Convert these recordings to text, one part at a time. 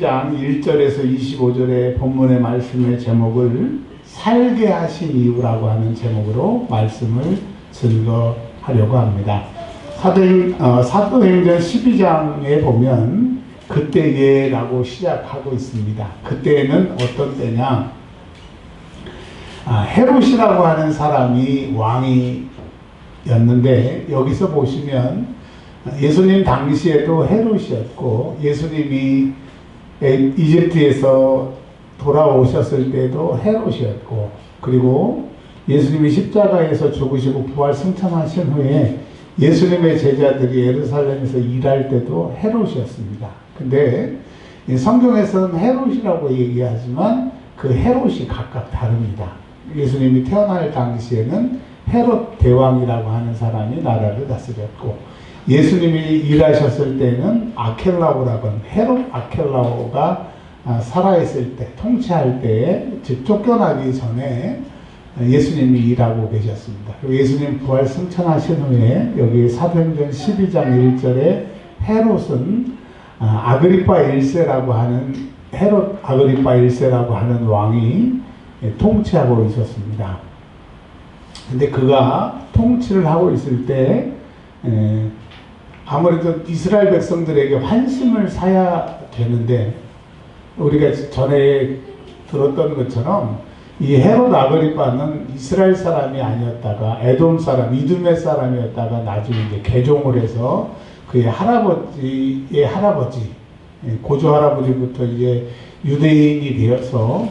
장 1절에서 25절의 본문의 말씀의 제목을 살게 하신 이유라고 하는 제목으로 말씀을 증거하려고 합니다. 사도행전 12장에 보면 그때에라고 시작하고 있습니다. 그때는 어떤 때냐? 헤롯이라고 하는 사람이 왕이었는데, 여기서 보시면 예수님 당시에도 헤롯이었고, 예수님이 이집트에서 돌아오셨을 때도 헤롯이었고, 그리고 예수님이 십자가에서 죽으시고 부활 승천하신 후에 예수님의 제자들이 예루살렘에서 일할 때도 헤롯이었습니다. 근데 성경에서는 헤롯이라고 얘기하지만 그 헤롯이 각각 다릅니다. 예수님이 태어날 당시에는 헤롯 대왕이라고 하는 사람이 나라를 다스렸고, 예수님이 일하셨을 때는 아켈라오라고 하는 헤롯 아켈라오가 살아있을 때, 통치할 때에, 즉 쫓겨나기 전에 예수님이 일하고 계셨습니다. 그리고 예수님 부활 승천하신 후에 여기 사도행전 12장 1절에 헤롯은 아그리파 1세라고 하는 헤롯 아그리파 1세라고 하는 왕이 통치하고 있었습니다. 근데 그가 통치를 하고 있을 때 아무래도 이스라엘 백성들에게 환심을 사야 되는데, 우리가 전에 들었던 것처럼 이 헤롯 아그리파는 이스라엘 사람이 아니었다가 에돔 사람, 이두메 사람이었다가 나중에 이제 개종을 해서 그의 할아버지의 할아버지, 고조 할아버지부터 이제 유대인이 되어서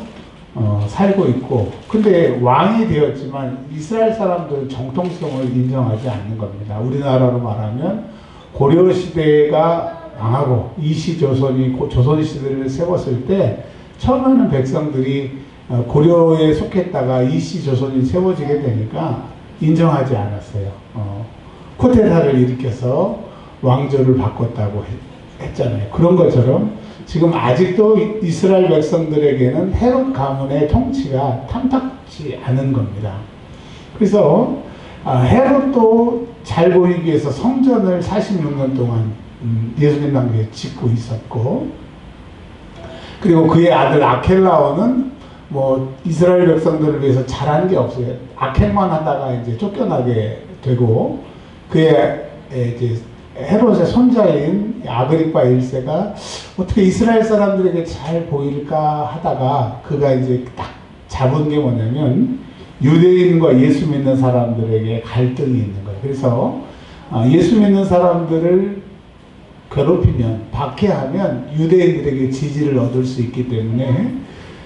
살고 있고, 근데 왕이 되었지만 이스라엘 사람들은 정통성을 인정하지 않는 겁니다. 우리나라로 말하면 고려시대가 망하고 이시조선이 조선시대를 세웠을 때 처음에는 백성들이 고려에 속했다가 이시조선이 세워지게 되니까 인정하지 않았어요. 쿠데타를 일으켜서 왕조를 바꿨다고 했잖아요. 그런 것처럼 지금 아직도 이스라엘 백성들에게는 헤롯 가문의 통치가 탐탁지 않은 겁니다. 그래서 헤롯도 잘 보이기 위해서 성전을 46년 동안 예수님 당시에 짓고 있었고, 그리고 그의 아들 아켈라오는 뭐 이스라엘 백성들을 위해서 잘한 게 없어요. 악행만 하다가 이제 쫓겨나게 되고, 그의 이제 헤롯의 손자인 아그리파 1세가 어떻게 이스라엘 사람들에게 잘 보일까 하다가 그가 이제 딱 잡은 게 뭐냐면 유대인과 예수 믿는 사람들에게 갈등이 있는 거예요. 그래서 예수 믿는 사람들을 괴롭히면, 박해하면 유대인들에게 지지를 얻을 수 있기 때문에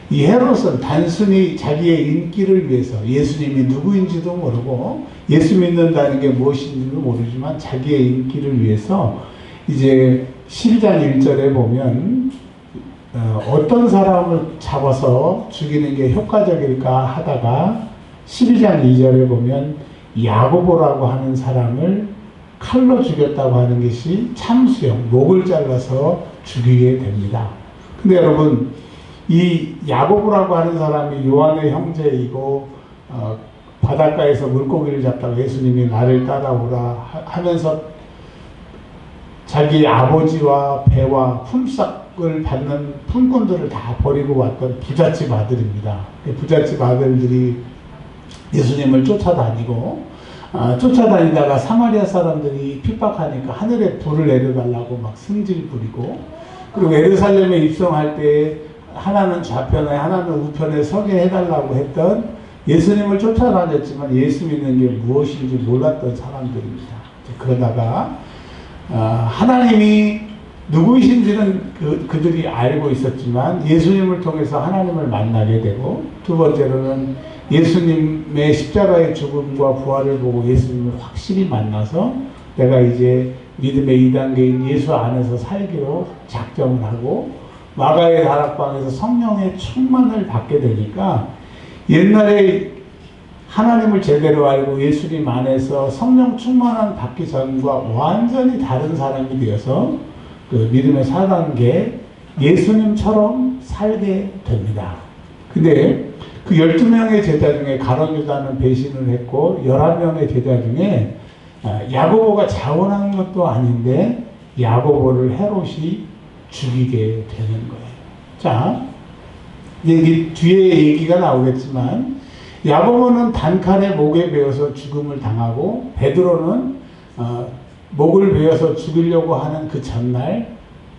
이 헤롯은 단순히 자기의 인기를 위해서, 예수님이 누구인지도 모르고 예수 믿는다는 게 무엇인지도 모르지만 자기의 인기를 위해서 이제 12장 1절에 보면 어떤 사람을 잡아서 죽이는 게 효과적일까 하다가 12장 2절에 보면 야고보라고 하는 사람을 칼로 죽였다고 하는 것이 참수형, 목을 잘라서 죽이게 됩니다. 근데 여러분, 이 야고보라고 하는 사람이 요한의 형제이고 바닷가에서 물고기를 잡다가 예수님이 나를 따라오라 하면서 자기 아버지와 배와 품삯을 받는 품꾼들을 다 버리고 왔던 부잣집 아들입니다. 부잣집 아들들이 예수님을 쫓아다니다가 사마리아 사람들이 핍박하니까 하늘에 불을 내려달라고 막 승질 부리고, 그리고 예루살렘에 입성할 때 하나는 좌편에 하나는 우편에 서게 해달라고 했던, 예수님을 쫓아다녔지만 예수 믿는 게 무엇인지 몰랐던 사람들입니다. 그러다가 하나님이 누구이신지는 그들이 알고 있었지만 예수님을 통해서 하나님을 만나게 되고, 두 번째로는 예수님의 십자가의 죽음과 부활을 보고 예수님을 확실히 만나서 내가 이제 믿음의 2단계인 예수 안에서 살기로 작정을 하고 마가의 다락방에서 성령의 충만을 받게 되니까, 옛날에 하나님을 제대로 알고 예수님 안에서 성령 충만을 받기 전과 완전히 다른 사람이 되어서 그 믿음의 4단계 예수님처럼 살게 됩니다. 근데 그 12명의 제자 중에 가룟 유다는 배신을 했고, 11명의 제자 중에 야고보가 자원한 것도 아닌데 야고보를 헤롯이 죽이게 되는 거예요. 자, 뒤에 얘기가 나오겠지만 야고보는 단칼에 목에 베어서 죽음을 당하고 베드로는 목을 베어서 죽이려고 하는 그 전날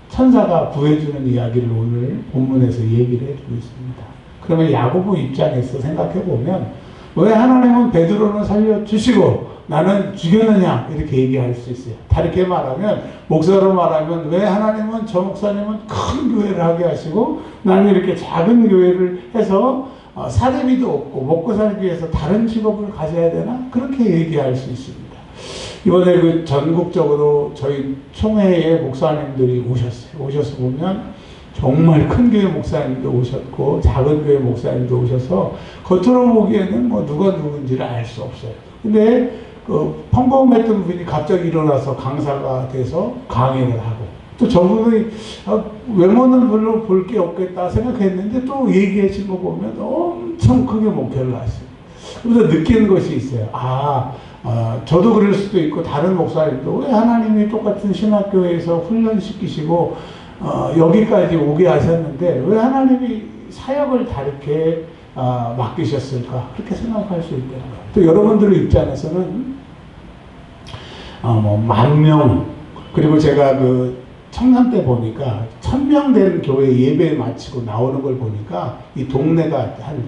천사가 구해주는 이야기를 오늘 본문에서 얘기를 해주고 있습니다. 그러면 야고보 입장에서 생각해 보면 왜 하나님은 베드로는 살려주시고 나는 죽였느냐 이렇게 얘기할 수 있어요. 다르게 말하면 목사로 말하면 왜 하나님은 저 목사님은 큰 교회를 하게 하시고 나는 이렇게 작은 교회를 해서 사대비도 없고 먹고 살기 위해서 다른 직업을 가져야 되나? 그렇게 얘기할 수 있습니다. 이번에 그 전국적으로 저희 총회에 목사님들이 오셨어요. 오셔서 보면 정말 큰 교회 목사님도 오셨고 작은 교회 목사님도 오셔서 겉으로 보기에는 뭐 누가 누군지를 알 수 없어요. 근데 그 평범했던 분이 갑자기 일어나서 강사가 돼서 강의를 하고 또 저분이 외모는 별로 볼 게 없겠다 생각했는데 또 얘기하신 거 보면 엄청 크게 목회를 하시고 그래서 느끼는 것이 있어요. 저도 그럴 수도 있고 다른 목사님도 왜 하나님이 똑같은 신학교에서 훈련시키시고 여기까지 오게 하셨는데 왜 하나님이 사역을 다르게 맡기셨을까 그렇게 생각할 수 있다는 거예요. 또 여러분들의 입장에서는 뭐 10,000명 그리고 제가 그 청년 때 보니까 1,000명 된 교회 예배 마치고 나오는 걸 보니까 이 동네가 한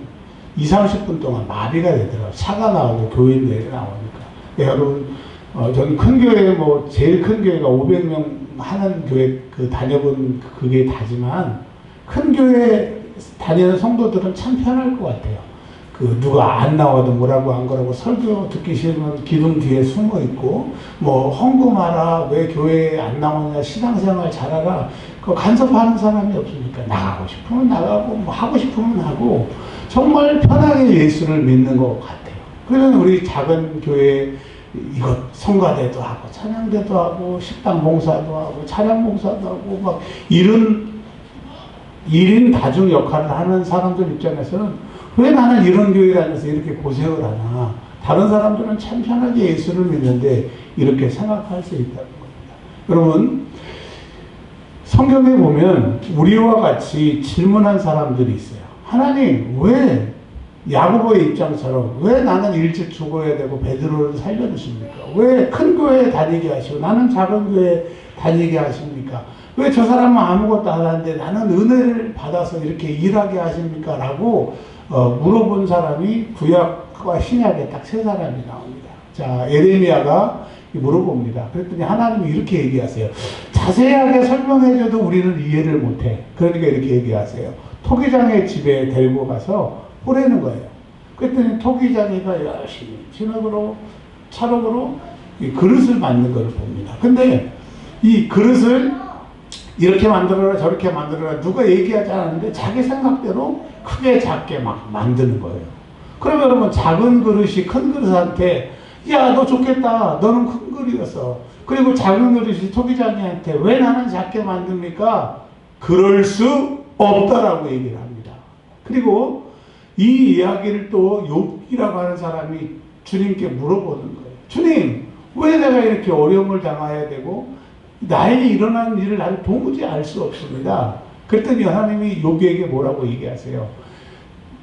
20-30분 동안 마비가 되더라고요. 차가 나오고 교인들이 나오니까. 여러분 저는 큰 교회 뭐 제일 큰 교회가 500명 하는 교회 그 다녀본 그게 다지만 큰 교회 다니는 성도들은 참 편할 것 같아요. 그 누가 안 나와도 뭐라고 안 거라고 설교 듣기 싫으면 기둥 뒤에 숨어 있고 뭐 헌금하라 왜 교회에 안 나오냐 신앙생활 잘하라 그 간섭하는 사람이 없으니까 나가고 싶으면 나가고 뭐 하고 싶으면 하고 정말 편하게 예수를 믿는 것 같아요. 그러면 우리 작은 교회 이것 성가대도 하고 찬양대도 하고 식당 봉사도 하고 차량 봉사도 하고 막 이런 1인 다중 역할을 하는 사람들 입장에서는 왜 나는 이런 교회 다녀서 이렇게 고생을 하나 다른 사람들은 참 편하게 예수를 믿는데 이렇게 생각할 수 있다는 겁니다. 여러분 성경에 보면 우리와 같이 질문한 사람들이 있어요. 하나님 왜 야고보의 입장처럼 왜 나는 일찍 죽어야 되고 베드로를 살려주십니까? 왜 큰 교회에 다니게 하시고 나는 작은 교회에 다니게 하십니까? 왜 저 사람은 아무것도 안 하는데 나는 은혜를 받아서 이렇게 일하게 하십니까? 라고 물어본 사람이 구약과 신약에 딱 3사람이 나옵니다. 자, 예레미야가 물어봅니다. 그랬더니 하나님이 이렇게 얘기하세요. 자세하게 설명해줘도 우리는 이해를 못해. 그러니까 이렇게 얘기하세요. 토기장의 집에 데리고 가서 뿌리는 거예요. 그랬더니 토기장이가 열심히 진흙으로 찰흙으로 이 그릇을 만든 걸 봅니다. 근데 이 그릇을 이렇게 만들어라 저렇게 만들어라 누가 얘기하지 않았는데 자기 생각대로 크게 작게 막 만드는 거예요. 그러면 여러분 작은 그릇이 큰 그릇한테 야 너 좋겠다 너는 큰 그릇이었어. 그리고 작은 그릇이 토기장이한테 왜 나는 작게 만듭니까? 그럴 수 없다라고 얘기를 합니다. 그리고 이 이야기를 또 욥이라고 하는 사람이 주님께 물어보는 거예요. 주님 왜 내가 이렇게 어려움을 당해야 되고 나에게 일어나는 일을 나는 도무지 알 수 없습니다. 그랬더니 하나님이 욥에게 뭐라고 얘기하세요?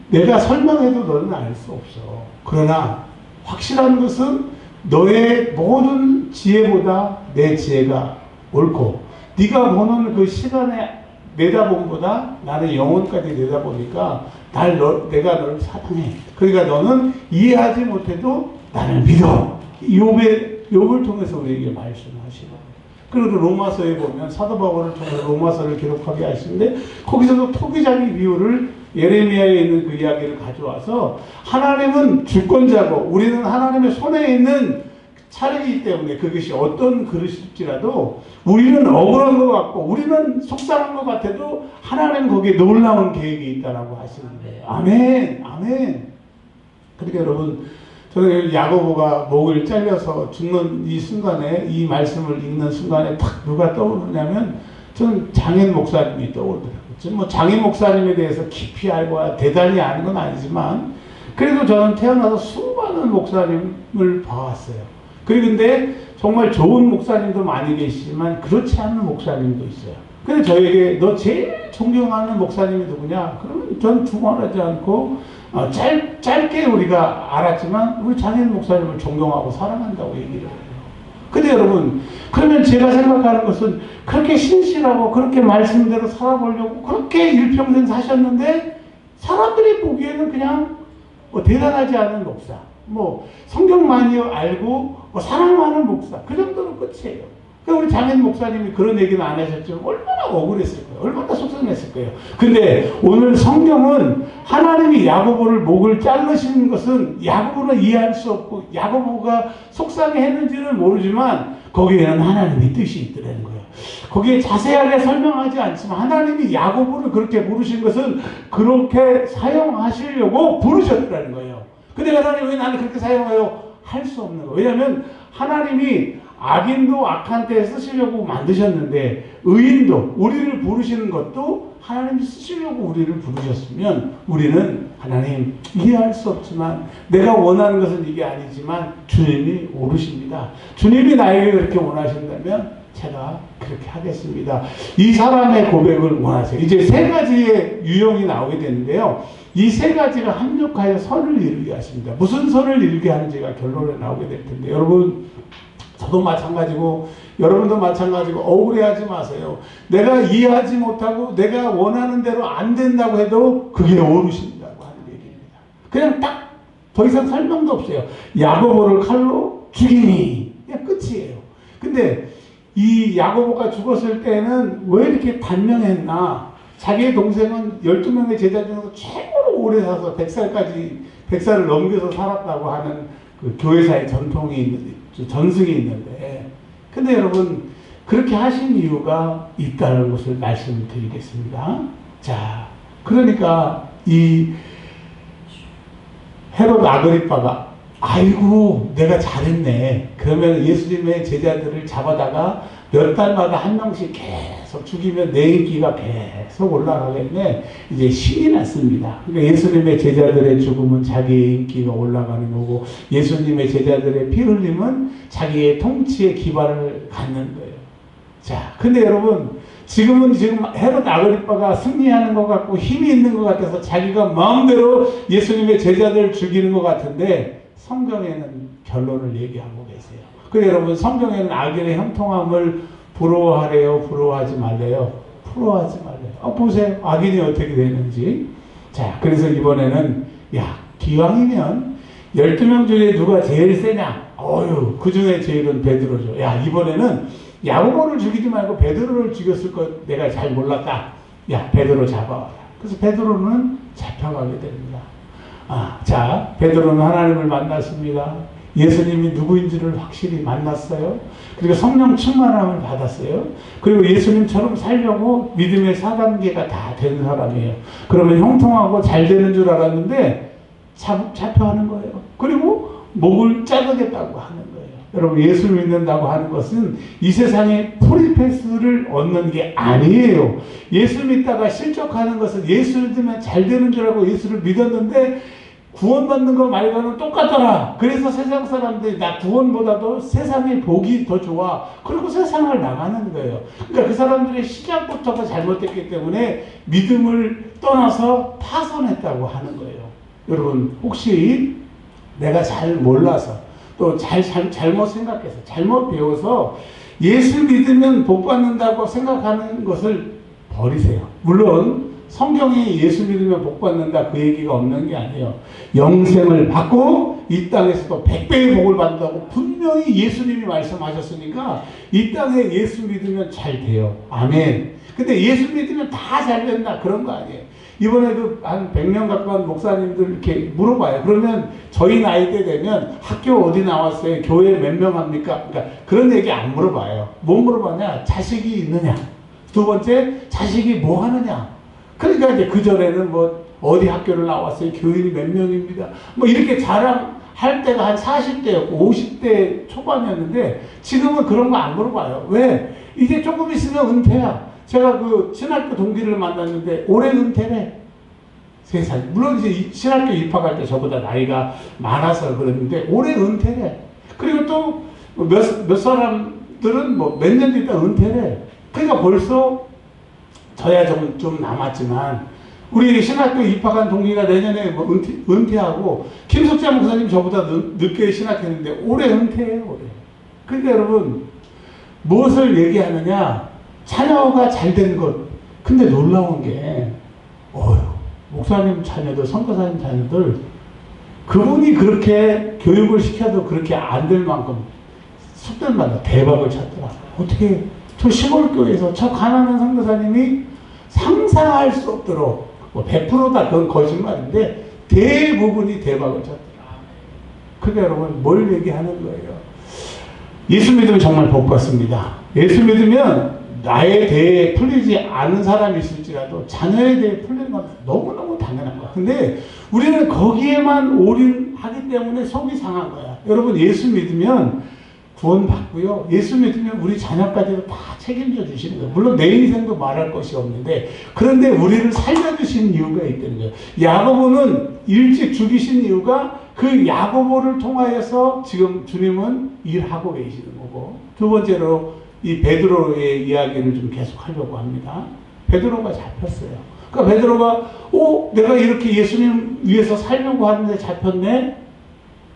내가 설명해도 너는 알 수 없어. 그러나 확실한 것은 너의 모든 지혜보다 내 지혜가 옳고 네가 보는 그 시간의 내다봄보다 나는 영혼까지 내다보니까 내가 너를 사랑해. 그러니까 너는 이해하지 못해도 나를 믿어. 욥을 통해서 우리에게 말씀하시는 그리고 로마서에 보면 사도 바울을 통해 로마서를 기록하게 하시는데 거기서도 토기장의 비유를 예레미야에 있는 그 이야기를 가져와서 하나님은 주권자고 우리는 하나님의 손에 있는 차량이기 때문에 그것이 어떤 그릇일지라도 우리는 억울한 것 같고 우리는 속상한 것 같아도 하나님은 거기에 놀라운 계획이 있다라고 하시는 거예요. 아멘, 아멘. 그러니까 여러분 저는 야고보가 목을 잘려서 죽는 이 순간에 이 말씀을 읽는 순간에 탁 누가 떠오르냐면 저는 장인 목사님이 떠오르더라고요. 뭐 장인 목사님에 대해서 깊이 알고 대단히 아는 건 아니지만 그래도 저는 태어나서 수많은 목사님을 봐왔어요. 그런데 정말 좋은 목사님도 많이 계시지만 그렇지 않은 목사님도 있어요. 근데 저에게 너 제일 존경하는 목사님이 누구냐? 그러면 전 두말하지 않고 짧게 우리가 알았지만 우리 장인 목사님을 존경하고 사랑한다고 얘기를 해요. 근데 여러분, 그러면 제가 생각하는 것은 그렇게 신실하고 그렇게 말씀대로 살아보려고 그렇게 일평생 사셨는데 사람들이 보기에는 그냥 대단하지 않은 목사, 성경 많이 알고 사랑 많은 목사, 그 정도는 끝이에요. 우리 장인 목사님이 그런 얘기는 안 하셨지만 얼마나 억울했을 거예요. 얼마나 속상했을 거예요. 근데 오늘 성경은 하나님이 야고보를 목을 자르신 것은 야고보는 이해할 수 없고 야고보가 속상해 했는지는 모르지만 거기에는 하나님의 뜻이 있더라는 거예요. 거기에 자세하게 설명하지 않지만 하나님이 야고보를 그렇게 부르신 것은 그렇게 사용하시려고 부르셨더라는 거예요. 근데 하나님이 왜 나는 그렇게 사용해요? 할 수 없는 거예요. 왜냐하면 하나님이 악인도 악한 때 쓰시려고 만드셨는데 의인도 우리를 부르시는 것도 하나님이 쓰시려고 우리를 부르셨으면 우리는 하나님 이해할 수 없지만 내가 원하는 것은 이게 아니지만 주님이 오르십니다. 주님이 나에게 그렇게 원하신다면 제가 그렇게 하겠습니다. 이 사람의 고백을 원하세요. 이제 세 가지의 유형이 나오게 되는데요. 이 세 가지가 합력하여 선을 이루게 하십니다. 무슨 선을 이루게 하는지가 결론에 나오게 될 텐데 여러분, 저도 마찬가지고 여러분도 마찬가지고 억울해하지 마세요. 내가 이해하지 못하고 내가 원하는 대로 안 된다고 해도 그게 오르신다고 하는 얘기입니다. 그냥 딱 더 이상 설명도 없어요. 야고보를 칼로 죽이니 그냥 끝이에요. 근데 이 야고보가 죽었을 때는 왜 이렇게 단명했나? 자기의 동생은 12명의 제자 중에서 최고로 오래 사서 100살을 넘겨서 살았다고 하는 그 교회사의 전승이 있는데, 근데 여러분 그렇게 하신 이유가 있다는 것을 말씀드리겠습니다. 자, 그러니까 이 헤롯 아그리빠가 아이고 내가 잘했네. 그러면 예수님의 제자들을 잡아다가 몇 달마다 한 명씩 계속 죽이면 내 인기가 계속 올라가겠네. 이제 신이 났습니다. 그러니까 예수님의 제자들의 죽음은 자기의 인기가 올라가는 거고 예수님의 제자들의 피 흘림은 자기의 통치의 기반을 갖는 거예요. 자, 근데 여러분 지금 헤롯 아그리빠가 승리하는 것 같고 힘이 있는 것 같아서 자기가 마음대로 예수님의 제자들을 죽이는 것 같은데 성경에는 결론을 얘기하고 계세요. 그래서 여러분 성경에는 악인의 형통함을 부러워하래요? 부러워하지 말래요? 부러워하지 말래요. 보세요. 악인이 어떻게 되는지. 자, 그래서 이번에는 기왕이면 12명 중에 누가 제일 세냐? 그 중에 제일은 베드로죠. 이번에는 야고보를 죽이지 말고 베드로를 죽였을 것 내가 잘 몰랐다. 베드로 잡아와라. 그래서 베드로는 잡혀가게 됩니다. 자, 베드로는 하나님을 만났습니다. 예수님이 누구인지를 확실히 만났어요. 그리고 성령 충만함을 받았어요. 그리고 예수님처럼 살려고 믿음의 4단계가 다 된 사람이에요. 그러면 형통하고 잘 되는 줄 알았는데 잡혀하는 거예요. 그리고 목을 자르겠다고 하는 거예요. 여러분, 예수 믿는다고 하는 것은 이 세상에 프리패스를 얻는 게 아니에요. 예수 믿다가 실족하는 것은 예수 믿으면 잘 되는 줄 알고 예수를 믿었는데 구원받는 거 말고는 똑같더라. 그래서 세상 사람들이 나 구원보다도 세상의 복이 더 좋아. 그리고 세상을 나가는 거예요. 그러니까 그 사람들의 시작부터가 잘못됐기 때문에 믿음을 떠나서 파손했다고 하는 거예요. 여러분, 혹시 내가 잘 몰라서 또 잘못 생각해서 잘못 배워서 예수 믿으면 복 받는다고 생각하는 것을 버리세요. 물론 성경이 예수 믿으면 복 받는다 그 얘기가 없는 게 아니에요. 영생을 받고 이 땅에서도 100배의 복을 받는다고 분명히 예수님이 말씀하셨으니까 이 땅에 예수 믿으면 잘 돼요. 아멘. 근데 예수 믿으면 다 잘 된다 그런 거 아니에요. 이번에 한 100명 가까운 목사님들 이렇게 물어봐요. 그러면 저희 나이 때 되면 학교 어디 나왔어요? 교회 몇 명 합니까? 그러니까 그런 얘기 안 물어봐요. 뭐 물어봐냐? 자식이 있느냐? 두 번째, 자식이 뭐 하느냐? 그러니까 이제 그전에는 어디 학교를 나왔어요? 교인이 몇 명입니다. 이렇게 자랑할 때가 한 40대였고 50대 초반이었는데 지금은 그런 거 안 물어봐요. 왜? 이제 조금 있으면 은퇴야. 제가 신학교 동기를 만났는데 올해 은퇴래. 세상에. 물론 이제 신학교 입학할 때 저보다 나이가 많아서 그랬는데 올해 은퇴래. 그리고 또 몇 사람들은 몇 년 있다 은퇴래. 그러니까 벌써 저야 좀 남았지만 우리 신학교 입학한 동기가 내년에 뭐 은퇴하고 김석자 목사님 저보다 늦게 신학했는데 올해 은퇴해요. 올해. 그러니까 여러분 무엇을 얘기하느냐, 자녀가 잘 된 것. 근데 놀라운 게 목사님 자녀들, 선교사님 자녀들 그분이 그렇게 교육을 시켜도 그렇게 안 될 만큼 속된마다 대박을 찾더라. 어떻게 저 시골 교회에서 저 가난한 선교사님이 상상할 수 없도록, 뭐 100%다 그건 거짓말인데 대부분이 대박을 찾더라. 그게 여러분 뭘 얘기하는 거예요? 예수 믿으면 정말 복 받습니다. 예수 믿으면 나에 대해 풀리지 않은 사람이 있을지라도 자녀에 대해 풀리는 건 너무너무 당연한 거야. 근데 우리는 거기에만 올인하기 때문에 속이 상한 거야. 여러분 예수 믿으면 구원받고요. 예수 믿으면 우리 자녀까지도 다 책임져 주시는 거예요. 물론 내 인생도 말할 것이 없는데, 그런데 우리를 살려주신 이유가 있다는 거예요. 야고보는 일찍 죽이신 이유가 그 야고보를 통하여서 지금 주님은 일하고 계시는 거고, 두 번째로 이 베드로의 이야기를 좀 계속 하려고 합니다. 베드로가 잡혔어요. 그러니까 베드로가 내가 이렇게 예수님 위해서 살려고 하는데 잡혔네?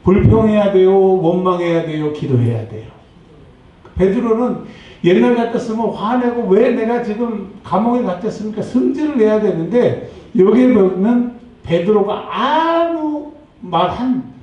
불평해야 돼요? 원망해야 돼요? 기도해야 돼요? 베드로는 옛날 같았으면 화내고 왜 내가 지금 감옥에 갇혔습니까? 승질을 내야 되는데 여기에 보면 베드로가 아무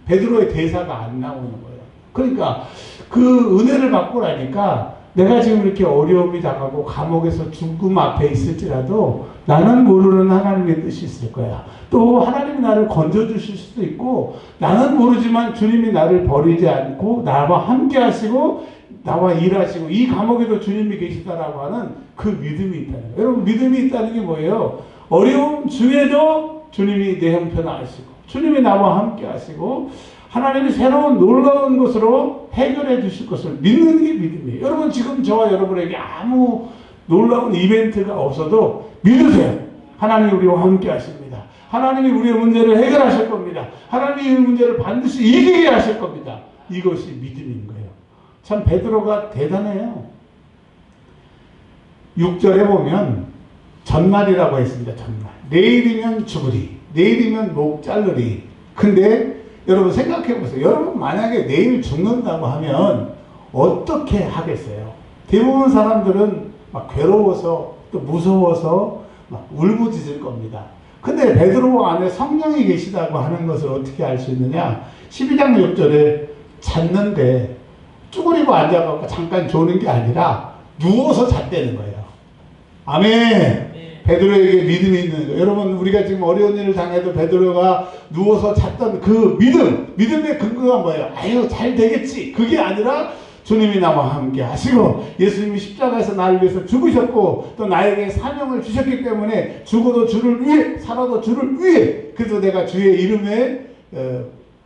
베드로의 대사가 안 나오는 거예요. 그러니까 그 은혜를 받고 나니까 내가 지금 이렇게 어려움이 당하고 감옥에서 죽음 앞에 있을지라도 나는 모르는 하나님의 뜻이 있을 거야. 또 하나님이 나를 건져주실 수도 있고, 나는 모르지만 주님이 나를 버리지 않고 나와 함께 하시고 나와 일하시고 이 감옥에도 주님이 계시다라고 하는 그 믿음이 있다는 거예요. 여러분 믿음이 있다는 게 뭐예요? 어려움 중에도 주님이 내 형편을 아시고 주님이 나와 함께 하시고 하나님이 새로운 놀라운 것으로 해결해 주실 것을 믿는 게 믿음이에요. 여러분 지금 저와 여러분에게 아무 놀라운 이벤트가 없어도 믿으세요. 하나님이 우리와 함께 하십니다. 하나님이 우리의 문제를 해결하실 겁니다. 하나님이 이 문제를 반드시 이기게 하실 겁니다. 이것이 믿음인 거예요. 참 베드로가 대단해요. 6절에 보면 전날이라고 했습니다. 전날. 내일이면 죽으리. 내일이면 목 자르리. 근데 여러분 생각해 보세요. 여러분 만약에 내일 죽는다고 하면 어떻게 하겠어요? 대부분 사람들은 막 괴로워서 또 무서워서 막 울부짖을 겁니다. 근데 베드로 안에 성령이 계시다고 하는 것을 어떻게 알 수 있느냐? 12장 6절에 잤는데 쭈그리고 앉아갖고 잠깐 조는 게 아니라 누워서 잤다는 거예요. 아멘. 베드로에게 믿음이 있는 거예요. 여러분 우리가 지금 어려운 일을 당해도 베드로가 누워서 잤던 그 믿음의 근거가 뭐예요? 아유 잘 되겠지. 그게 아니라 주님이 나와 함께 하시고 예수님이 십자가에서 나를 위해서 죽으셨고 또 나에게 사명을 주셨기 때문에 죽어도 주를 위해 살아도 주를 위해, 그래서 내가 주의 이름에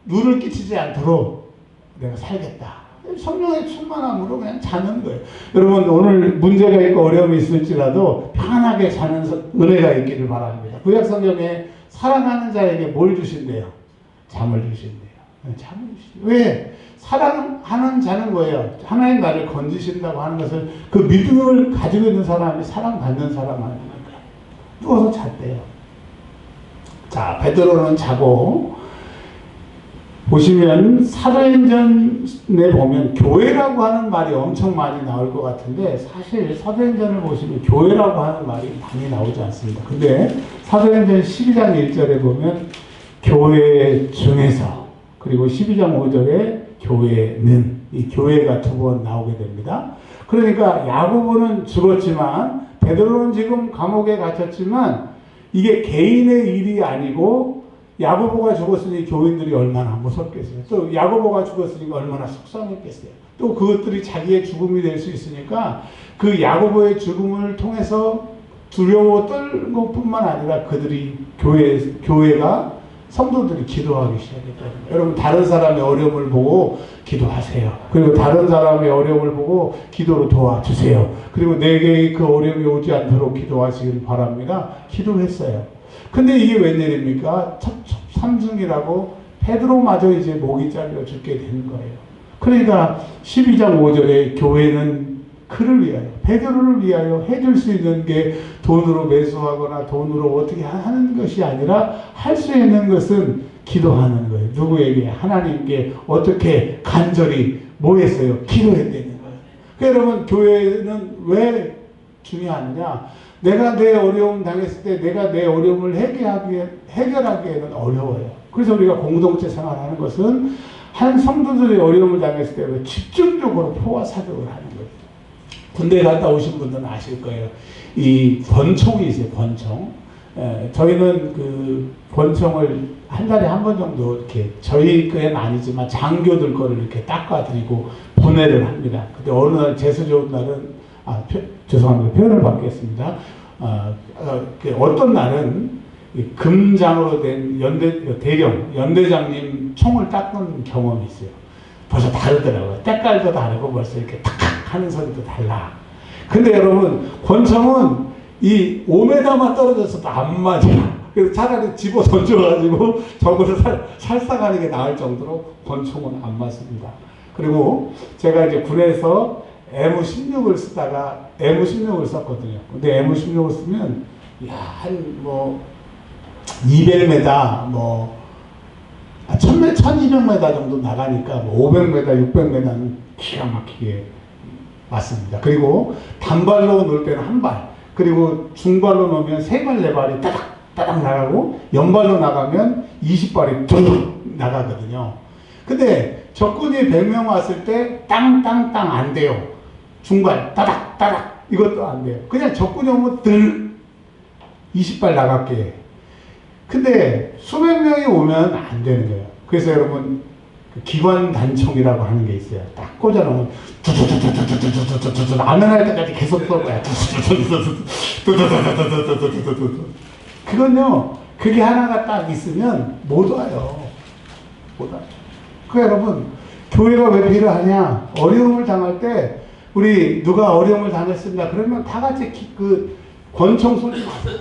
누를 끼치지 않도록 내가 살겠다. 성령의 충만함으로 그냥 자는 거예요. 여러분 오늘 문제가 있고 어려움이 있을지라도 편안하게 자는 은혜가 있기를 바랍니다. 구약 성경에 사랑하는 자에게 뭘 주신대요? 잠을 주신대요. 잠을 주신대요. 왜? 사랑하는 자는 뭐예요? 하나님 나를 건지신다고 하는 것을 그 믿음을 가지고 있는 사람이 사랑받는 사람 아닙니까? 누워서 잤대요. 자, 베드로는 자고, 보시면 사도행전에 보면 교회라고 하는 말이 엄청 많이 나올 것 같은데 사실 사도행전을 보시면 교회라고 하는 말이 많이 나오지 않습니다. 근데 사도행전 12장 1절에 보면 교회 중에서, 그리고 12장 5절에 교회는, 이 교회가 두 번 나오게 됩니다. 그러니까 야고보는 죽었지만 베드로는 지금 감옥에 갇혔지만 이게 개인의 일이 아니고 야고보가 죽었으니 교인들이 얼마나 무섭겠어요. 또 야고보가 죽었으니까 얼마나 속상했겠어요. 또 그것들이 자기의 죽음이 될 수 있으니까 그 야고보의 죽음을 통해서 두려워 떨는 것뿐만 아니라 그들이 교회가 성도들이 기도하기 시작했다. 여러분 다른 사람의 어려움을 보고 기도하세요. 그리고 다른 사람의 어려움을 보고 기도로 도와주세요. 그리고 내게 그 어려움이 오지 않도록 기도하시길 바랍니다. 기도했어요. 근데 이게 웬일입니까? 삼중이라고 베드로마저 이제 목이 잘려 죽게 되는 거예요. 그러니까 12장 5절에 교회는 그를 위하여, 베드로를 위하여 해줄 수 있는 게 돈으로 매수하거나 돈으로 어떻게 하는 것이 아니라 할 수 있는 것은 기도하는 거예요. 누구에게? 하나님께 어떻게 간절히 뭐 했어요? 기도했다는 거예요. 그러니까 여러분, 교회는 왜 중요하느냐? 내가 내 어려움 당했을 때 내가 내 어려움을 해결하기에는 어려워요. 그래서 우리가 공동체 생활하는 것은 한 성도들의 어려움을 당했을 때 집중적으로 포화 사격을 하는 거예요. 군대 갔다 오신 분들은 아실 거예요. 이 권총이 있어요, 권총. 저희는 그 권총을 한 달에 한 번 정도 이렇게 저희 거는 아니지만 장교들 거를 이렇게 닦아드리고 분해를 합니다. 근데 어느 날 재수 좋은 날은 죄송합니다. 표현을 바뀌었습니다. 어떤 날은 금장으로 된 연대장님 총을 닦는 경험이 있어요. 벌써 다르더라고요. 때깔도 다르고 벌써 이렇게 탁 하는 소리도 달라. 근데 여러분, 권총은 이 5m만 떨어져서도 안 맞아요. 그래서 차라리 집어 던져가지고 적으로 살상하는 게 나을 정도로 권총은 안 맞습니다. 그리고 제가 이제 군에서 M16을 쓰다가 M16을 썼거든요. 근데 M16을 쓰면 한 200m 1200m 정도 나가니까 500m, 600m는 기가 막히게 맞습니다. 그리고 단발로 놓을 때는 한 발, 그리고 중발로 놓으면 3발, 4발이 따닥 나가고 연발로 나가면 20발이 툭 나가거든요. 근데 적군이 100명 왔을 때 땅땅땅 안 돼요. 중발 따닥 이것도 안 돼요. 그냥 적군이 오면 들 20발 나갈게 해. 근데 수백 명이 오면 안 되는 거예요. 그래서 여러분, 기관 단총이라고 하는 게 있어요. 딱 꽂아놓으면 안 할 때까지 계속 쏠 거야. 그건요, 그게 하나가 딱 있으면 못 와요. 못 와요. 그러니까 여러분, 교회가 왜 필요하냐? 어려움을 당할 때 우리 누가 어려움을 당했습니다. 그러면 다 같이 권총 쏘지 마세요.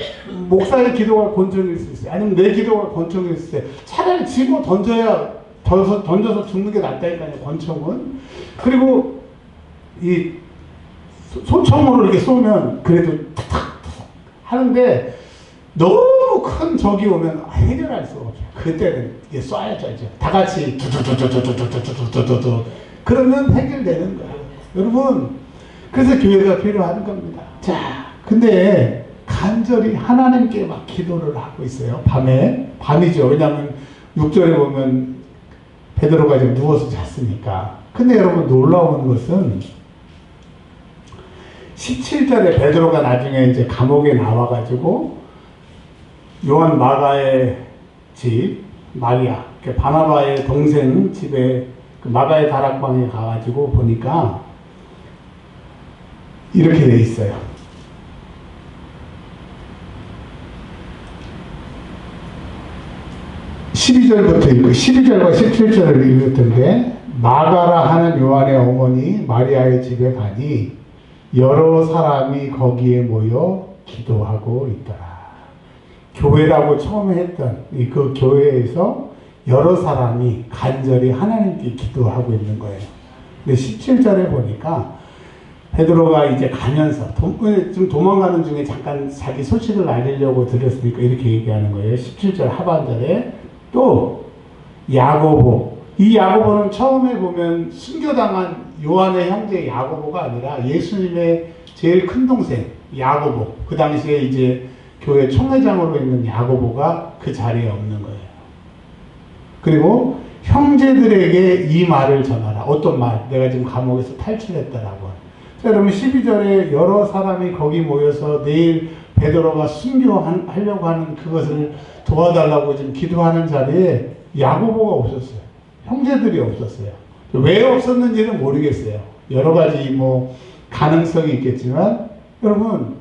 목사의 기도가 권총일 수 있어요. 아니면 내 기도가 권총일 수 있어요. 차라리 집어 던져서 죽는 게 낫다니까요, 권총은. 그리고 이 소총으로 이렇게 쏘면 그래도 탁탁 하는데 너무 큰 적이 오면 해결할 수가 없어요. 그때는 이게 쏴야죠. 다 같이 두두두두두두두두두두 그러면 해결되는 거예요. 여러분, 그래서 교회가 필요한 겁니다. 자, 근데 간절히 하나님께 막 기도를 하고 있어요. 밤이죠. 왜냐하면 6절에 보면 베드로가 지금 누워서 잤으니까. 근데 여러분, 놀라운 것은 17절에 베드로가 나중에 이제 감옥에 나와가지고 요한 마가의 집, 마리아, 바나바의 동생 집에 마가의 다락방에 가가지고 보니까 이렇게 돼 있어요. 12절부터 읽고 12절과 17절을 읽을 텐데, 마가라 하는 요한의 어머니 마리아의 집에 가니 여러 사람이 거기에 모여 기도하고 있더라. 교회라고 처음에 했던 그 교회에서 여러 사람이 간절히 하나님께 기도하고 있는 거예요. 근데 17절에 보니까 베드로가 이제 가면서 좀 도망가는 중에 잠깐 자기 소식을 알리려고 드렸으니까 이렇게 얘기하는 거예요. 17절 하반절에 또 야고보, 이 야고보는 처음에 보면 순교당한 요한의 형제 야고보가 아니라 예수님의 제일 큰 동생 야고보, 그 당시에 이제 교회 총회장으로 있는 야고보가 그 자리에 없는 거예요. 그리고 형제들에게 이 말을 전하라. 어떤 말? 내가 지금 감옥에서 탈출했다라고. 자, 여러분, 12절에 여러 사람이 거기 모여서 내일 베드로가 순교하려고 하는 그것을 도와달라고 지금 기도하는 자리에 야고보가 없었어요. 형제들이 없었어요. 왜 없었는지는 모르겠어요. 여러 가지 가능성이 있겠지만, 여러분,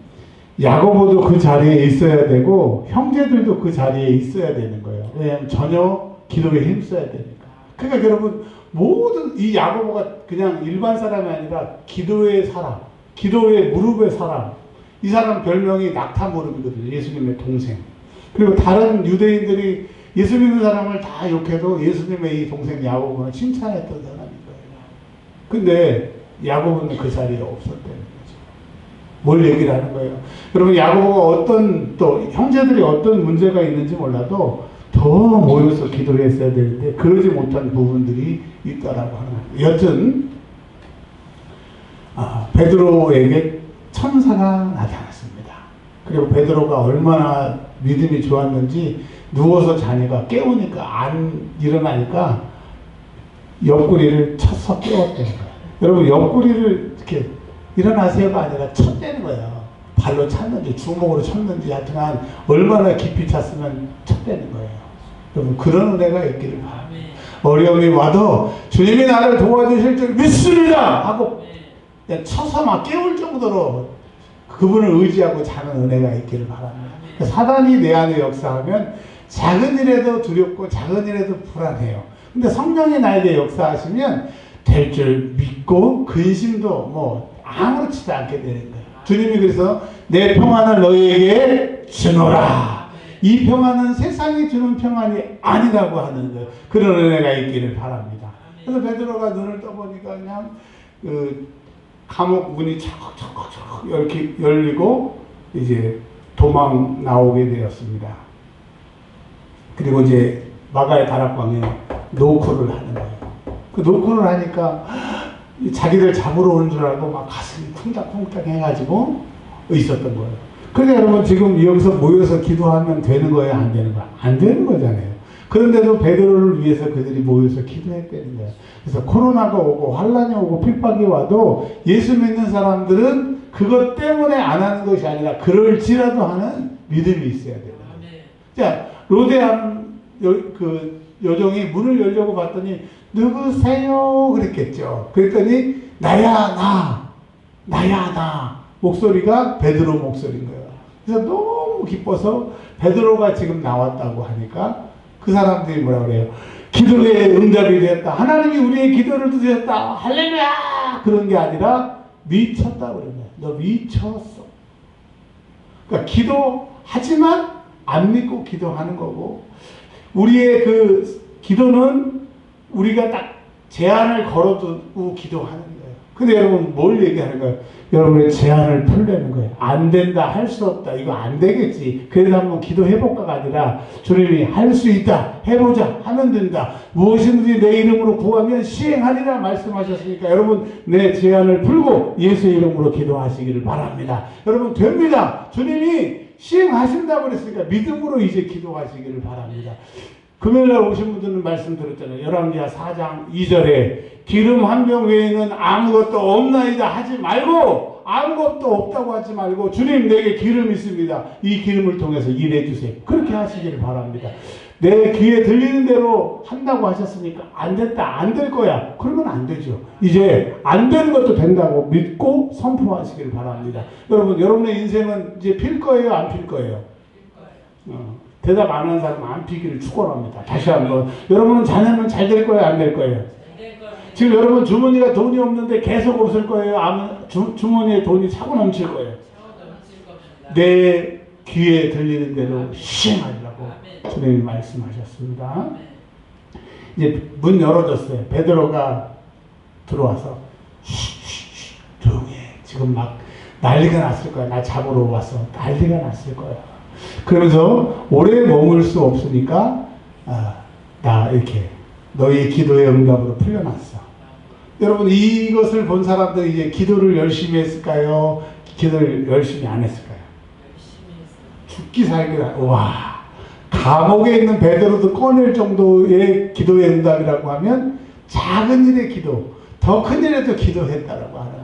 야고보도 그 자리에 있어야 되고 형제들도 그 자리에 있어야 되는 거예요. 왜냐하면 전혀 기도에 힘써야 되니까. 그러니까 여러분, 모든 이 야고보가 그냥 일반 사람이 아니라 기도의 사람, 기도의 무릎의 사람. 이 사람 별명이 낙타 무릎이거든요. 예수님의 동생. 그리고 다른 유대인들이 예수 믿는 사람을 다 욕해도 예수님의 이 동생 야고보는 칭찬했던 사람인 거예요. 근데 야고보는 그 자리에 없었다는 거죠. 뭘 얘기를 하는 거예요? 여러분, 야고보가 어떤, 또 형제들이 어떤 문제가 있는지 몰라도 더 모여서 기도했어야 되는데 그러지 못한 부분들이 있다라고 하는 거예요. 여튼 베드로에게 천사가 나타났습니다. 그리고 베드로가 얼마나 믿음이 좋았는지 누워서 자니까 깨우니까 안 일어나니까 옆구리를 쳐서 깨웠다는 거예요. 여러분, 옆구리를 이렇게 일어나세요가 아니라 쳤다는 거예요. 발로 찼는지 주먹으로 쳤는지 하여튼간 얼마나 깊이 찼으면 쳤다는 거예요. 여러분, 그런 은혜가 있기를 바랍니다. 어려움이 와도 주님이 나를 도와주실 줄 믿습니다 하고 쳐서 막 깨울 정도로 그분을 의지하고 자는 은혜가 있기를 바랍니다. 사단이 내 안에 역사하면 작은 일에도 두렵고 작은 일에도 불안해요. 근데 성령이 나에게 역사하시면 될 줄 믿고 근심도 뭐 아무렇지도 않게 되는 거예요. 주님이 그래서 내 평안을 너희에게 주노라. 이 평안은 세상이 주는 평안이 아니라고 하는 거예요. 그런 은혜가 있기를 바랍니다. 그래서 베드로가 눈을 떠보니까 그냥 그 감옥 문이 척척척 이렇게 열리고 이제 도망 나오게 되었습니다. 그리고 이제 마가의 다락방에 노크를 하는 거예요. 그 노크를 하니까 자기들 잡으러 오는 줄 알고 막 가슴이 쿵닥쿵닥 해가지고 있었던 거예요. 그러니까 여러분, 지금 여기서 모여서 기도하면 되는 거예요? 안 되는 거예요? 안 되는 거잖아요. 그런데도 베드로를 위해서 그들이 모여서 기도했다는 거예요. 그래서 코로나가 오고 환란이 오고 핍박이 와도 예수 믿는 사람들은 그것 때문에 안 하는 것이 아니라 그럴지라도 하는 믿음이 있어야 돼요. 자, 로데한 그 여종이 문을 열려고 봤더니 누구세요? 그랬겠죠. 그랬더니 나야 나 목소리가 베드로 목소리인 거예요. 그래서 너무 기뻐서 베드로가 지금 나왔다고 하니까 그 사람들이 뭐라 그래요? 기도의 응답이 되었다. 하나님이 우리의 기도를 들으셨다. 할렐루야! 그런 게 아니라 미쳤다 그러는 거예요. 너 미쳤어. 그러니까 기도하지만 안 믿고 기도하는 거고, 우리의 그 기도는 우리가 딱 제한을 걸어두고 기도하는 거예요. 근데 여러분, 뭘 얘기하는 거예요? 여러분의 제한을 풀려는 거예요. 안 된다, 할 수 없다, 이거 안 되겠지, 그래도 한번 기도해볼까가 아니라 주님이 할 수 있다, 해보자, 하면 된다, 무엇이든지 내 이름으로 구하면 시행하리라 말씀하셨으니까 여러분, 내 제한을 풀고 예수의 이름으로 기도하시기를 바랍니다. 여러분, 됩니다. 주님이 시행하신다고 그랬으니까 믿음으로 이제 기도하시기를 바랍니다. 금요일날 오신 분들은 말씀 들었잖아요. 열왕기하 4장 2절에 기름 한 병 외에는 아무것도 없나이다 하지 말고, 아무것도 없다고 하지 말고 주님 내게 기름 있습니다, 이 기름을 통해서 일해 주세요, 그렇게 하시기를 바랍니다. 내 귀에 들리는 대로 한다고 하셨으니까 안 됐다, 안 될 거야, 그러면 안 되죠. 이제 안 되는 것도 된다고 믿고 선포하시기를 바랍니다. 여러분, 여러분의 인생은 이제 필 거예요, 안 필 거예요? 대답 안 하는 사람은 안 피기를 축원합니다. 다시 한번, 여러분은 자녀는 잘 될 거예요, 안 될 거예요? 지금 여러분 주머니가 돈이 없는데 계속 없을 거예요, 주머니에 돈이 차고 넘칠 거예요? 내 귀에 들리는 대로 시행하리라고 주님이 말씀하셨습니다. 이제 문 열어줬어요. 베드로가 들어와서 조용히 해. 지금 막 난리가 났을 거야. 나 잡으러 와서 난리가 났을 거야. 그러면서 오래 머물 수 없으니까 나 이렇게 너희의 기도의 응답으로 풀려났어. 여러분, 이것을 본 사람들이 이제 기도를 열심히 했을까요? 기도를 열심히 안 했을까요? 죽기 살기라. 와, 감옥에 있는 베드로도 꺼낼 정도의 기도의 응답이라고 하면 작은 일의 기도, 더 큰 일에도 기도했다라고 하는 거예요.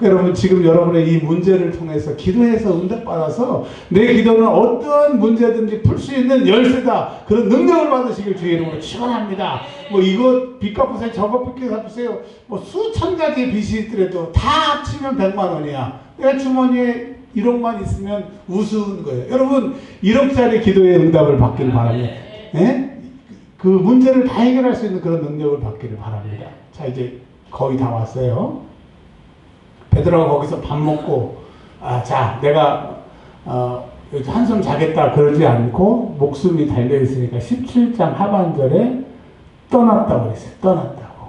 여러분, 지금 여러분의 이 문제를 통해서 기도해서 응답받아서 내 기도는 어떠한 문제든지 풀 수 있는 열쇠다, 그런 능력을 받으시길 주의 이름으로 축원합니다. 뭐 이거 빚 갚으세요, 저거 빚 갚으세요, 뭐 수천 가지의 빚이 있더라도 다 합치면 100만 원이야. 내가 주머니에 1억만 있으면 우스운 거예요. 여러분, 1억짜리 기도의 응답을 받기를 바랍니다. 예? 그 문제를 다 해결할 수 있는 그런 능력을 받기를 바랍니다. 자, 이제 거의 다 왔어요. 베드로가 거기서 밥 먹고, 자, 내가 여기 한숨 자겠다 그러지 않고 목숨이 달려있으니까 17장 하반절에 떠났다고 그랬어요. 떠났다고.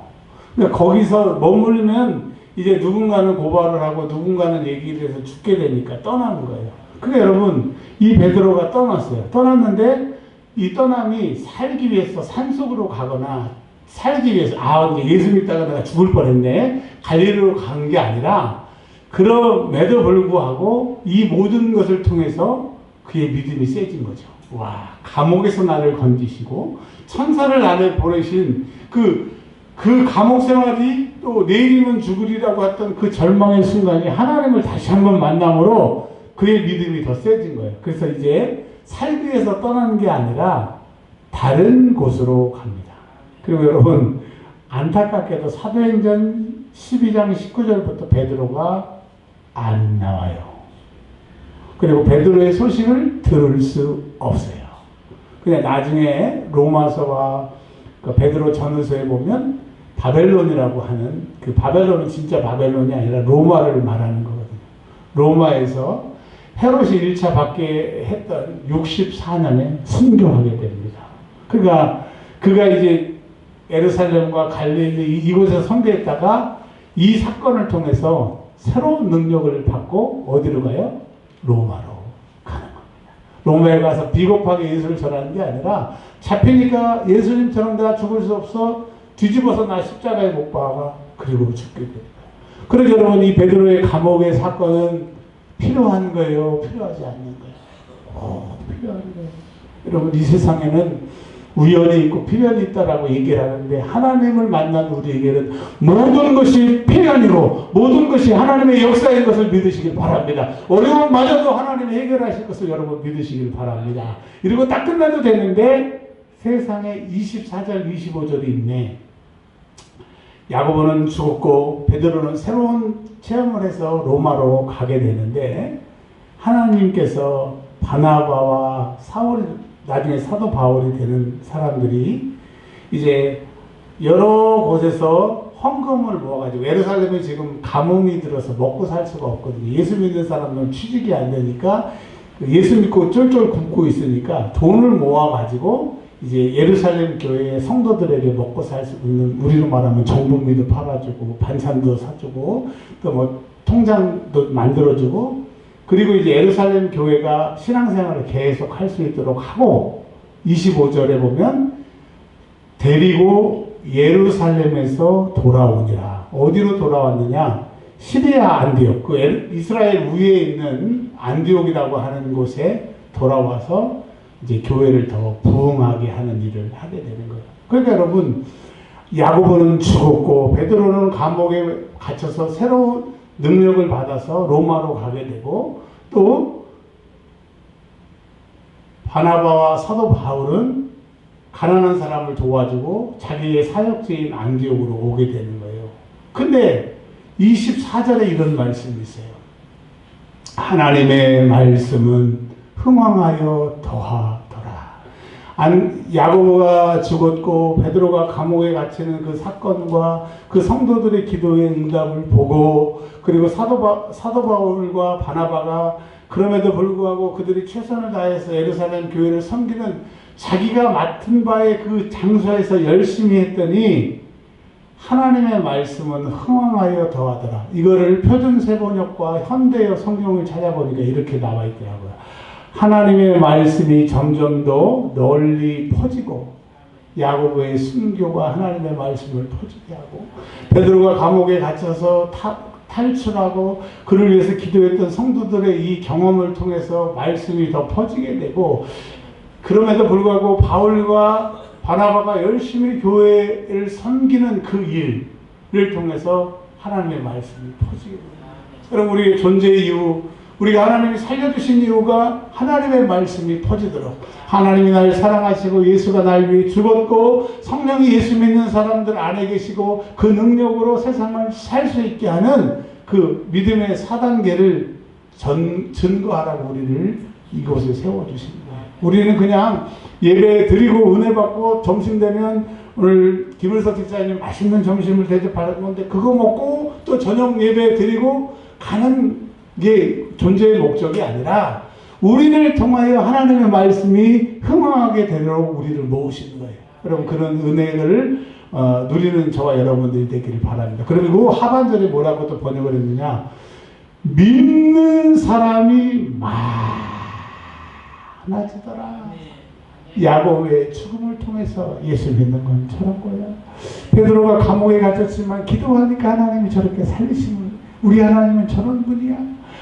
그러니까 거기서 머물면 이제 누군가는 고발을 하고 누군가는 얘기를 해서 죽게 되니까 떠나는 거예요. 그러니까 여러분, 이 베드로가 떠났어요. 떠났는데 이 떠남이 살기 위해서 산속으로 가거나 살기 위해서 예수 믿다가 내가 죽을 뻔했네 갈릴리로 간 게 아니라 그럼에도 불구하고 이 모든 것을 통해서 그의 믿음이 세진 거죠. 와, 감옥에서 나를 건지시고 천사를 나를 보내신 그 감옥 생활이 또 내일이면 죽으리라고 했던 그 절망의 순간이 하나님을 다시 한번 만남으로 그의 믿음이 더 세진 거예요. 그래서 이제 살기 위해서 떠나는 게 아니라 다른 곳으로 갑니다. 그리고 여러분, 안타깝게도 사도행전 12장 19절부터 베드로가 안 나와요. 그리고 베드로의 소식을 들을 수 없어요. 그냥 나중에 로마서와 그 베드로 전후서에 보면 바벨론이라고 하는, 그 바벨론은 진짜 바벨론이 아니라 로마를 말하는 거거든요. 로마에서 헤롯이 1차 받게 했던 64년에 순교하게 됩니다. 그가 이제 예루살렘과 갈릴리 이곳에서 선교했다가 이 사건을 통해서 새로운 능력을 받고 어디로 가요? 로마로 가는 겁니다. 로마에 가서 비겁하게 예수를 전하는 게 아니라 잡히니까 예수님처럼 내가 죽을 수 없어 뒤집어서 나 십자가에 못 박아 그리고 죽게 됩니다. 그래서 여러분, 이 베드로의 감옥의 사건은 필요한 거예요? 필요하지 않는 거예요? 필요한 거예요. 여러분, 이 세상에는 우연이 있고 필연이 있다라고 얘기를 하는데 하나님을 만난 우리에게는 모든 것이 필연이고 모든 것이 하나님의 역사인 것을 믿으시길 바랍니다. 어려움마저도 하나님이 해결하실 것을 여러분 믿으시길 바랍니다. 이러고 딱 끝나도 되는데 세상에 24절 25절이 있네. 야고보는 죽었고 베드로는 새로운 체험을 해서 로마로 가게 되는데 하나님께서 바나바와 사울, 나중에 사도 바울이 되는 사람들이 이제 여러 곳에서 헌금을 모아가지고, 예루살렘에 지금 가뭄이 들어서 먹고 살 수가 없거든요. 예수 믿는 사람들은 취직이 안 되니까 예수 믿고 쫄쫄 굶고 있으니까 돈을 모아가지고 이제 예루살렘 교회 성도들에게 먹고 살 수 있는, 우리로 말하면 정분미도 팔아주고 반찬도 사주고 또 뭐 통장도 만들어주고, 그리고 이제 예루살렘 교회가 신앙생활을 계속 할 수 있도록 하고 25절에 보면 데리고 예루살렘에서 돌아오니라. 어디로 돌아왔느냐? 시리아 안디옥, 그 이스라엘 위에 있는 안디옥이라고 하는 곳에 돌아와서 이제 교회를 더 부흥하게 하는 일을 하게 되는 거예요. 그러니까 여러분, 야고보는 죽었고 베드로는 감옥에 갇혀서 새로운 능력을 받아서 로마로 가게 되고, 또 바나바와 사도 바울은 가난한 사람을 도와주고 자기의 사역지인 안디옥으로 오게 되는 거예요. 근데 24절에 이런 말씀이 있어요. 하나님의 말씀은 흥왕하여 더하더라. 야고보가 죽었고 베드로가 감옥에 갇히는 그 사건과 그 성도들의 기도의 응답을 보고, 그리고 사도 바울과 바나바가 그럼에도 불구하고 그들이 최선을 다해서 예루살렘 교회를 섬기는 자기가 맡은 바의 그 장소에서 열심히 했더니 하나님의 말씀은 흥왕하여 더하더라. 이거를 표준세번역과 현대어 성경을 찾아보니까 이렇게 나와 있더라고요. 하나님의 말씀이 점점 더 널리 퍼지고 야고보의 순교가 하나님의 말씀을 퍼지게 하고, 베드로가 감옥에 갇혀서 탈출하고 그를 위해서 기도했던 성도들의 이 경험을 통해서 말씀이 더 퍼지게 되고, 그럼에도 불구하고 바울과 바나바가 열심히 교회를 섬기는 그 일을 통해서 하나님의 말씀이 퍼지게 됩니다. 여러분, 우리의 존재의 이유, 우리가 하나님이 살려주신 이유가 하나님의 말씀이 퍼지도록, 하나님이 날 사랑하시고 예수가 날 위해 죽었고 성령이 예수 믿는 사람들 안에 계시고 그 능력으로 세상을 살 수 있게 하는 그 믿음의 4단계를 증거하라고 우리를 이곳에 세워주신 거예요. 우리는 그냥 예배 드리고 은혜 받고 점심 되면 오늘 김을석 집사님 맛있는 점심을 대접하는 건데 그거 먹고 또 저녁 예배 드리고 가는 게 존재의 목적이 아니라 우리를 통하여 하나님의 말씀이 흥황하게 되도록 우리를 모으시는 거예요. 여러분, 그런 은혜를 누리는 저와 여러분들이 되기를 바랍니다. 그리고 하반절에 뭐라고 또 번역을 했느냐, 믿는 사람이 많아지더라. 야곱의 죽음을 통해서 예수 믿는 건 저런 거야. 베드로가 감옥에 갇혔지만 기도하니까 하나님이 저렇게 살리시는, 우리 하나님은 저런 분이야.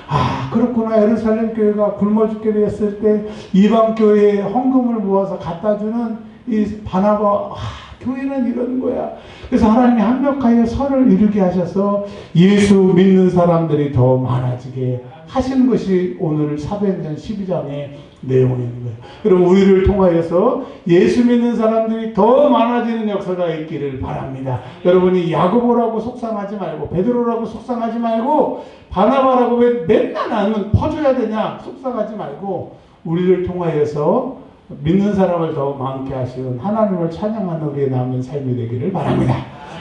아, 그렇구나. 예루살렘 교회가 굶어 죽게 되었을 때 이방 교회에 헌금을 모아서 갖다 주는 이 바나바, 교회는 이런 거야. 그래서 하나님이 합력하여 선을 이루게 하셔서 예수 믿는 사람들이 더 많아지게 하시는 것이 오늘 사도행전 12장의 내용인 거예요. 여러분, 우리를 통하여서 예수 믿는 사람들이 더 많아지는 역사가 있기를 바랍니다. 여러분이 야고보라고 속상하지 말고, 베드로라고 속상하지 말고, 바나바라고 왜 맨날 나는 퍼줘야 되냐 속상하지 말고, 우리를 통하여서 믿는 사람을 더 많게 하시는 하나님을 찬양하는 우리의 남은 삶이 되기를 바랍니다.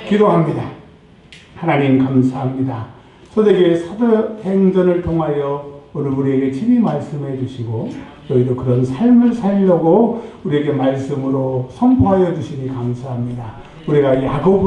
기도합니다. 하나님 감사합니다. 초대교회 사도행전을 통하여 오늘 우리에게 친히 말씀해 주시고, 저희도 그런 삶을 살려고 우리에게 말씀으로 선포하여 주시니 감사합니다. 우리가 야고보